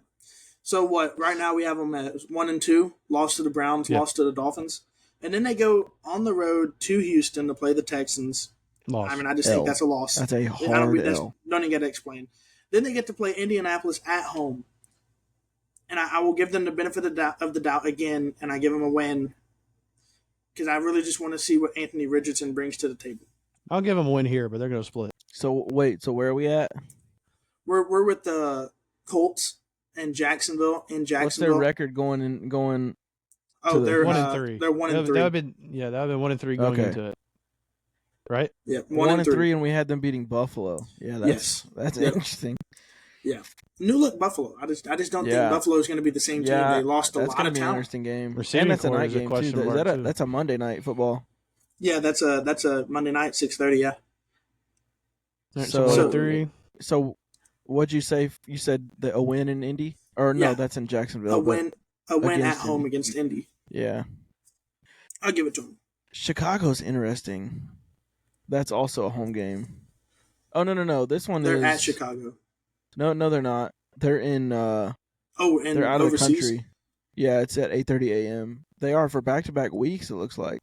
So what? Right now we have them at 1-2, lost to the Browns, lost to the Dolphins, and then they go on the road to Houston to play the Texans. Loss. I mean, I just think that's a loss. That's a hard L. Don't even get to explain. Then they get to play Indianapolis at home, and I will give them the benefit of the doubt again, and I give them a win because I really just want to see what Anthony Richardson brings to the table. I'll give them a win here, but they're going to split. So wait, so where are we at? We're with the Colts and Jacksonville. What's their record going? Oh, they're 1-3. They're 1-3. That would been 1-3 going into it. Right? Yeah, 1-3, and we had them beating Buffalo. Yeah, that's interesting. Yeah, new look Buffalo. I just don't think Buffalo is going to be the same team. They lost a lot of talent. That's going to be an interesting game. And that's a night game too. That's a Monday night football. Yeah, that's a Monday night 6:30. Yeah. So 1-3. So what'd you say? You said a win in Indy, or no? That's in Jacksonville. A win at home against Indy. Yeah, I'll give it to them. Chicago's interesting. That's also a home game. Oh no! This one they're is at Chicago. No, they're not. They're in. And they're out overseas? of the country. Yeah, it's at 8:30 a.m. They are for back-to-back weeks. It looks like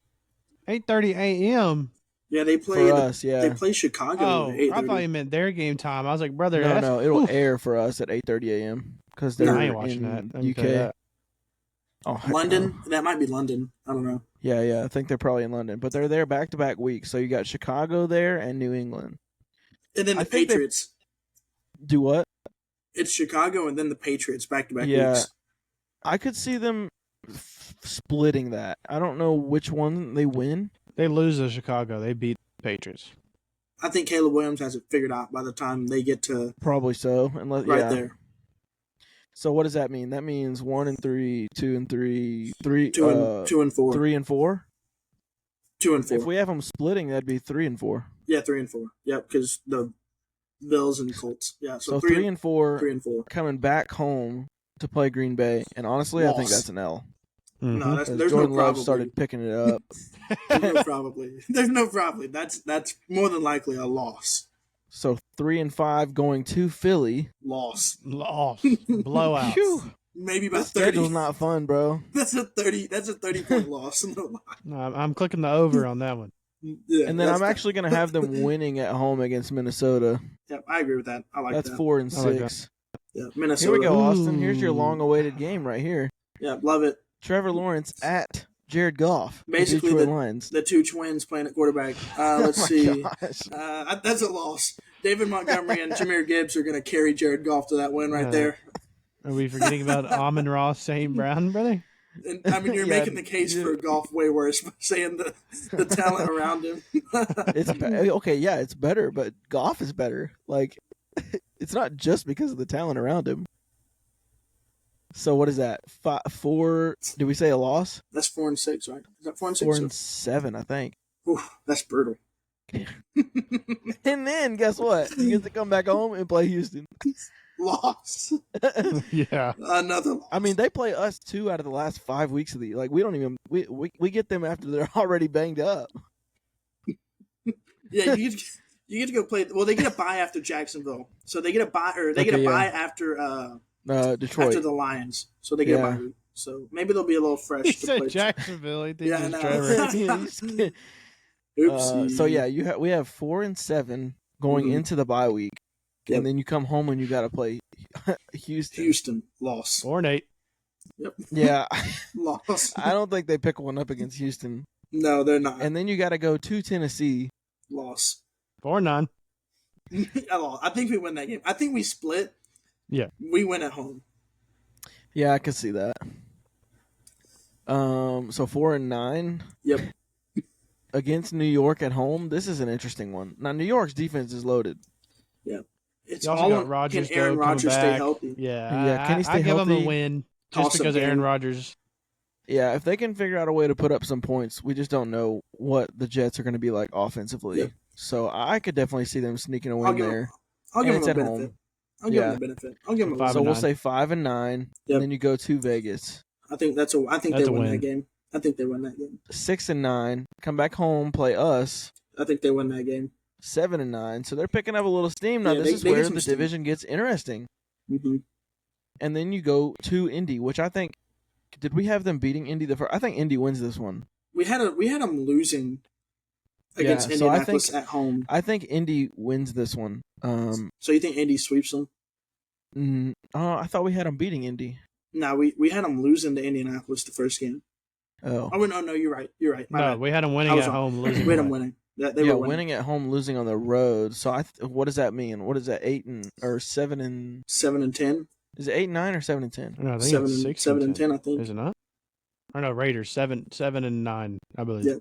8:30 a.m. Yeah, they play for us. Yeah, they play Chicago. Oh, at 8:30. I thought you meant their game time. I was like, brother, no, it'll air for us at 8:30 a.m. because they're I ain't watching in that. UK. Oh, London? No. That might be London. I don't know. Yeah. I think they're probably in London, but they're there back-to-back weeks. So you got Chicago there and New England. And then the Patriots. Do what? It's Chicago and then the Patriots back-to-back weeks. I could see them splitting that. I don't know which one they win. They lose to Chicago. They beat the Patriots. I think Caleb Williams has it figured out by the time they get to probably so. Unless there. So what does that mean? That means 1-3, 2-3, 2 and 4, 3 and 4, 2 and 4. If we have them splitting, that'd be 3 and 4. Yeah, 3 and 4. Yep, because the Bills and Colts. Yeah, so 3 and 4. 3 and 4. Coming back home to play Green Bay, and honestly, I think that's an L. Mm-hmm. No, there's Jordan no Love probably. started picking it up. There's no probably. There's no probably. That's more than likely a loss. So 3 and 5 going to Philly. Loss. Blowout. Maybe about the 30. schedule's not fun, bro. That's a 30-point loss. No, I'm clicking the over on that one. Yeah, and then I'm actually going to have them winning at home against Minnesota. Yeah, I agree with that. I like that. That's 4 and 6. Like yeah, Minnesota. Here we go, Austin. Here's your long-awaited game right here. Yeah, love it. Trevor Lawrence at Jared Goff. Basically, the two twins playing at quarterback. Let's see. That's a loss. David Montgomery and Jahmyr Gibbs are going to carry Jared Goff to that win right there. Are we forgetting about Amon-Ra St. Brown, brother? And, I mean, you're making the case for Goff way worse by saying the talent around him. It's better, but Goff is better. Like, it's not just because of the talent around him. So what is that? 4? Did we say a loss? That's 4 and 6, right? Is that 4 and 6? 4 and 7, I think. Oof, that's brutal. And then guess what? You get to come back home and play Houston. Loss. Yeah. Another loss. I mean, they play us 2 out of the last 5 weeks of the like. We don't even we get them after they're already banged up. Yeah, you get to go play. Well, they get a bye after Jacksonville, so they get a bye bye after Detroit after the Lions. So they get a bye week. So maybe they'll be a little fresh. He to said play. Jacksonville. He thinks Yeah, I it's know. Trevor. Oopsie. So yeah, we have 4 and 7 going into the bye week, and then you come home and you got to play Houston. Houston loss. 4 and 8. Yep. Yeah, Loss. I don't think they pick one up against Houston. No, they're not. And then you got to go to Tennessee. Loss. 4 and 9. I think we win that game. I think we split. Yeah. We win at home. Yeah, I could see that. So 4 and 9. Yep. against New York at home, this is an interesting one. Now, New York's defense is loaded. Yeah. It's You also all got on, Rodgers, can Aaron though, coming Rodgers stay back. healthy? Yeah, Can he stay I give healthy? him a win just Toss-up because of Aaron game. Rodgers. Yeah, if they can figure out a way to put up some points, we just don't know what the Jets are going to be like offensively. Yep. So I could definitely see them sneaking a win there. I'll give And him it's a at benefit. home. I'll give him a benefit. I'll give him a 5 So and we'll 9. say 5 and 9, Yep. and then you go to Vegas. I think That's they a win win. that game. I think they win that game. 6 and 9, come back home, play us. I think they win that game. 7 and 9, so they're picking up a little steam now. Yeah, This is they get where some the steam. division gets interesting. Mm-hmm. And then you go to Indy, which I think. Did we have them beating Indy the first? I think Indy wins this one. We had them losing against Yeah, so I Indianapolis think- at home. I think Indy wins this one. So you think Indy sweeps them? I thought we had them beating Indy. No, we had them losing to Indianapolis the first game. Oh, Oh no, you're right. You're right. My No, bad. we had him I winning was at wrong. home, losing. We had them away. winning. They yeah, were winning at home, losing on the road. So what does that mean? What is that? 7 and 7-10. is it 8 and 9 or 7 and 10? No, I think 7 it's and 6 7 and and 10. I think. Is it not? Or no, Raiders 7 and 9, I believe. Yeah.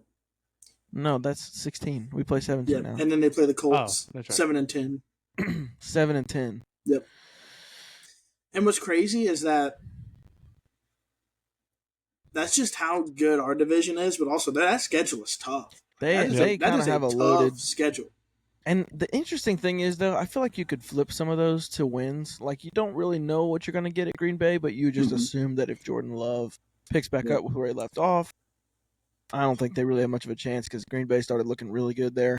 No, that's 16. We play 17 Yeah, now. and then they play the Colts. Oh, that's right. 7 and 10. 7 and 10. Yep. And what's crazy is that that's just how good our division is, but also that schedule is tough. They That kind is of have a tough loaded. schedule. And the interesting thing is, though, I feel like you could flip some of those to wins. Like, you don't really know what you're going to get at Green Bay, but you just Mhm. assume that if Jordan Love picks back Yeah. up with where he left off, I don't think they really have much of a chance because Green Bay started looking really good there.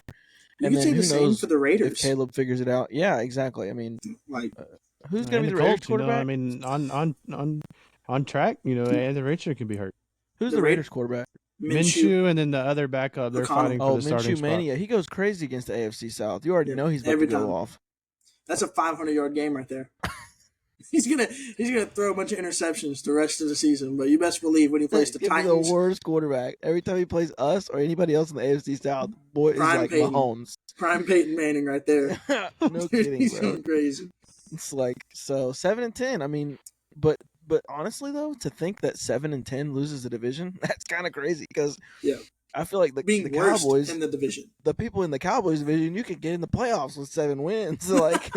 You And can then say who the same knows for the if Raiders. Caleb figures it out. Yeah, exactly. I mean, Like who's going to And be the the Raiders Colts, quarterback? I mean, on track, Anthony Richardson can be hurt. Who's the the Ra- Raiders quarterback? Minshew. And then the other backup, they're O'Connell. fighting for Oh, the starting Minshew spot. Mania. He goes crazy against the AFC South. You already Yeah, know he's about every to go time. off. That's a 500-yard game right there. he's gonna throw a bunch of interceptions the rest of the season, but you best believe when he plays the He's gonna be Titans, the worst quarterback. Every time he plays us or anybody else in the AFC South, boy, is Prime like Peyton. Mahomes. prime Peyton Manning right there. No kidding, He's bro. going crazy. It's like 7 and 10. I mean, but honestly though, to think that 7 and 10 loses the division, that's kind of crazy because Yeah. I feel like the Being worst Cowboys, in the division. the people in the Cowboys division, you could get in the playoffs with 7 wins. So like,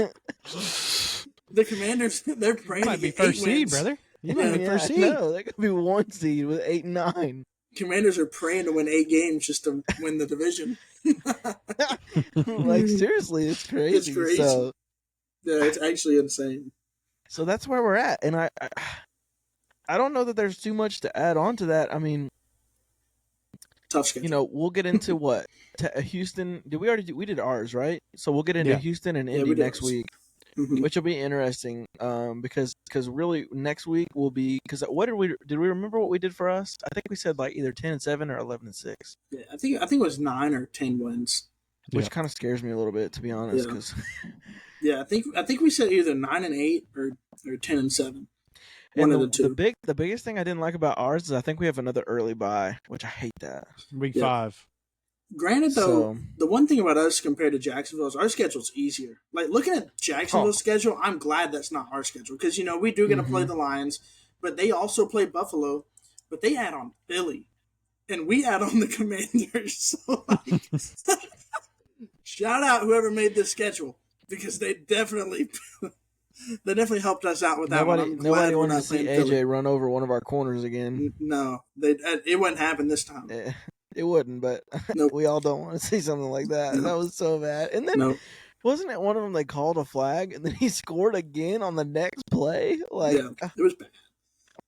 The Commanders, they're praying You might to be get first 8 seed, wins. brother. You Yeah, might be yeah, first I seed. know. They could be 1 seed with 8 and 9. Commanders are praying to win 8 games just to win the division. Like seriously, it's crazy. It's crazy. So Yeah, it's actually insane. that's where we're at, and I don't know that there's too much to add on to that. I mean, Tough schedule. we'll get into what Houston. Did we already do? We did ours, right? So we'll get into Yeah. Houston and Yeah, Indy we did next ours. week, Mhm. which will be interesting. Because really next week will be because what did we remember what we did for us? I think we said like either 10 and 7 or 11 and 6, Yeah, I think it was 9 or 10 wins. which Yeah. kind of scares me a little bit, to be honest. Yeah. Because Yeah, I think we said either 9 and 8 or 10 and 7. One of the two. the biggest thing I didn't like about ours is I think we have another early bye, which I hate that. Week Yeah. 5. Granted, though, So- the one thing about us compared to Jacksonville is our schedule's easier. Like, looking at Jacksonville's schedule, I'm glad that's not our schedule. Because, we do get to play the Lions, but they also play Buffalo, but they add on Philly. And we add on the Commanders. So, shout out whoever made this schedule. Because they definitely helped us out with that one. I'm glad Nobody we're wanted to not see playing AJ Philly. run over one of our corners again. No, it wouldn't happen this time. It wouldn't, but Nope. we all don't want to see something like that. No. That was so bad. And then No, wasn't it one of them they called a flag and then he scored again on the next play? Like, yeah, it was bad.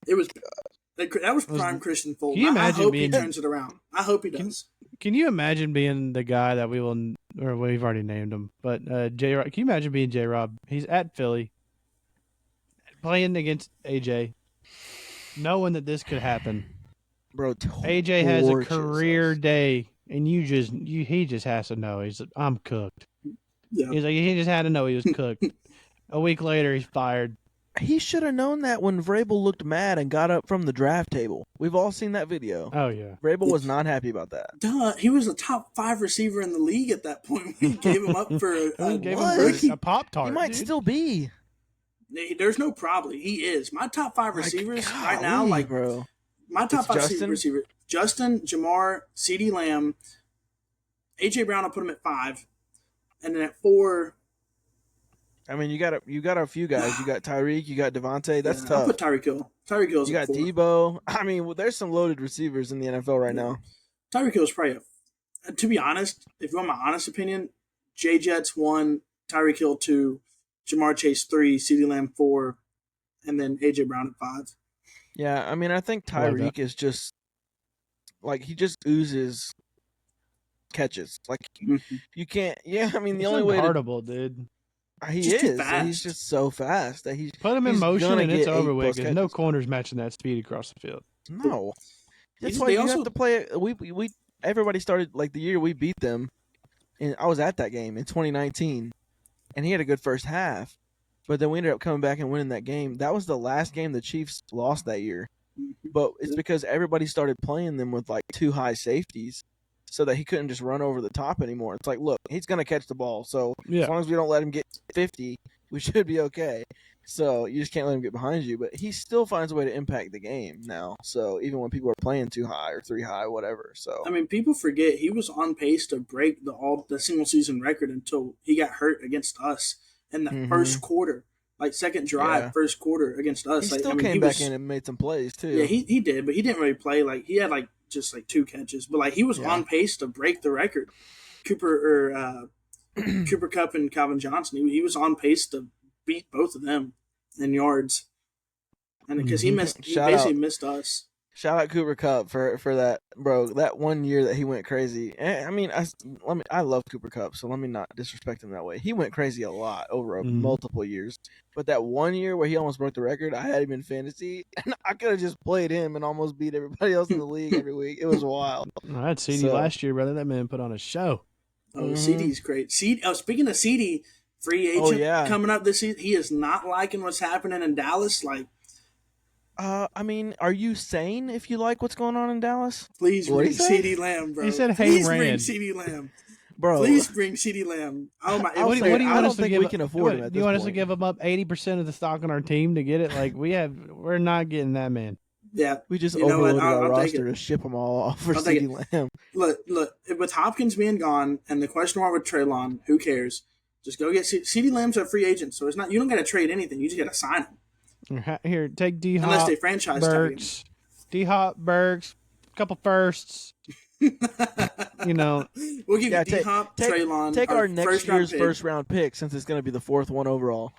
It was bad. That was prime Christian Fulton. Can you I imagine hope being- he turns it around. I hope he does. Can you imagine being the guy that we will, or we've already named him, but J-Rob, can you imagine being J-Rob? He's at Philly, playing against AJ, knowing that this could happen. bro, AJ has a torches career us. day, and he just has to know. He's like, I'm cooked. Yeah. He's like, he just had to know he was cooked. A week later, he's fired. He should have known that when Vrabel looked mad and got up from the draft table. We've all seen that video. Oh, yeah. Vrabel was not happy about that. Duh, he was a top 5 receiver in the league at that point. We gave him up for We gave what? him a Pop-Tart. He might dude. still be. There's no probably. He is. My top 5 receivers right now, Golly, like bro. my top It's 5 Justin? receivers: Justin, Jamar, CeeDee Lamb, A.J. Brown, I'll put him at 5. And then at 4... I mean, you got a few guys. You got Tyreek, you got Devontae. That's tough. I'll put Tyreek Hill. Tyreek Hill's you got at 4. Debo. I mean, there's some loaded receivers in the NFL right now. Tyreek Hill's probably to be honest, if you want my honest opinion, J Jets 1, Tyreek Hill 2, Jamar Chase 3, CeeDee Lamb 4, and then A.J. Brown at 5. Yeah, I mean, I think Tyreek is just like he just oozes catches. Like you can't. Yeah, I mean, the only way dude. He is. He's just so fast that he's put him in motion and it's over with. There's no corners matching that speed across the field. No, that's why you have to play it. We everybody started like the year we beat them, and I was at that game in 2019, and he had a good first half, but then we ended up coming back and winning that game. That was the last game the Chiefs lost that year, but it's because everybody started playing them with like 2 high safeties, so that he couldn't just run over the top anymore. It's like, look, he's going to catch the ball. So as long as we don't let him get 50, we should be okay. So you just can't let him get behind you. But he still finds a way to impact the game now. So even when people are playing 2 high or 3 high, whatever. So I mean, people forget he was on pace to break the single season record until he got hurt against us in the first quarter. Like second drive, first quarter against us. He still came back in and made some plays too. Yeah, he did, but he didn't really play. Like he had like just like 2 catches, but like he was on pace to break the record. Cooper Kupp and Calvin Johnson, he was on pace to beat both of them in yards, and because he basically missed us. Shout out Cooper Kupp for that, bro. That one year that he went crazy. I mean, I love Cooper Kupp, so let me not disrespect him that way. He went crazy a lot over multiple years, but that one year where he almost broke the record, I had him in fantasy, and I could have just played him and almost beat everybody else in the league every week. It was wild. I had CD last year, brother. That man put on a show. Oh, CD's great. Speaking of CD, free agent coming up this season, he is not liking what's happening in Dallas. Like. I mean, are you sane if you like what's going on in Dallas? Please bring CeeDee Lamb, bro. He said, "Hey, bring CeeDee Lamb, bro. Please bring CeeDee Lamb." Oh my! What do you want us to give? We can afford him. Do you want us to give him up 80% of the stock on our team to get it? Like we're not getting that man. Yeah, we just overloaded our roster to ship them all off for CeeDee Lamb. Look, with Hopkins being gone and the question mark with Treylon, who cares? Just go get CeeDee Lamb's a free agent, so it's not you don't got to trade anything. You just got to sign him. Here, take D-Hop, unless they franchise Burks, D-Hop, Burks, couple firsts. You know, we'll give you D-Hop, Treylon. Take our next year's first round pick since it's going to be the 4th one overall.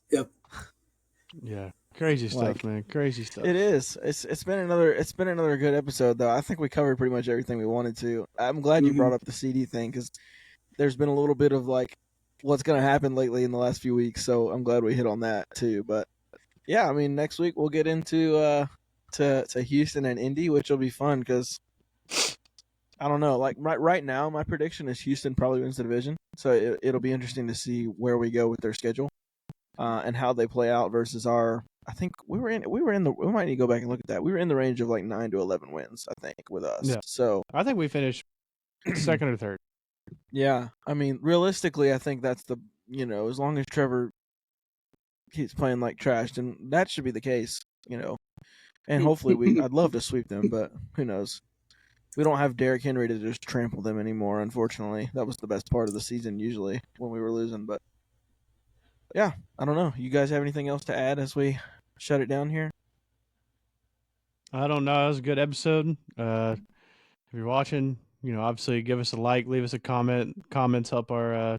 Yep. Yeah, crazy stuff, man. Crazy stuff. It is. It's been another good episode though. I think we covered pretty much everything we wanted to. I'm glad you brought up the CD thing because there's been a little bit of like what's going to happen lately in the last few weeks. So I'm glad we hit on that too. But yeah, I mean, next week we'll get into to Houston and Indy, which will be fun because I don't know. Like right now, my prediction is Houston probably wins the division. So it'll be interesting to see where we go with their schedule and how they play out versus our. I think we were in the. We might need to go back and look at that. We were in the range of like 9 to 11 wins, I think, with us. Yeah. So I think we finished second or third. Yeah, I mean, realistically, I think that's the as long as Trevor keeps playing like trash, then that should be the case, And hopefully I'd love to sweep them, but who knows? We don't have Derrick Henry to just trample them anymore, unfortunately. That was the best part of the season usually when we were losing, but yeah, I don't know. You guys have anything else to add as we shut it down here? I don't know. It was a good episode. If you're watching, obviously give us a like, leave us a comment. Comments help our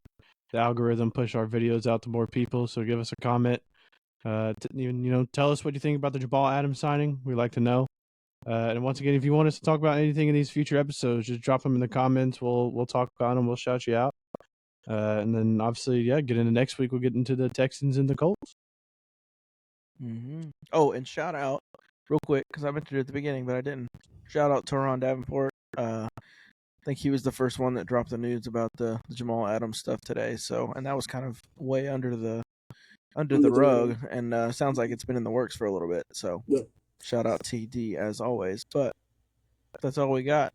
the algorithm push our videos out to more people. So give us a comment. Tell us what you think about the Jamal Adams signing. We'd like to know. And once again, if you want us to talk about anything in these future episodes, just drop them in the comments. We'll talk about them. We'll shout you out. And then obviously, get into next week. We'll get into the Texans and the Colts. Mm-hmm. Oh, and shout out real quick because I mentioned it at the beginning, but I didn't. Shout out to Ron Davenport. I think he was the first one that dropped the news about the Jamal Adams stuff today. So, and that was kind of way under the rug, and sounds like it's been in the works for a little bit. So, shout out TD as always. But that's all we got.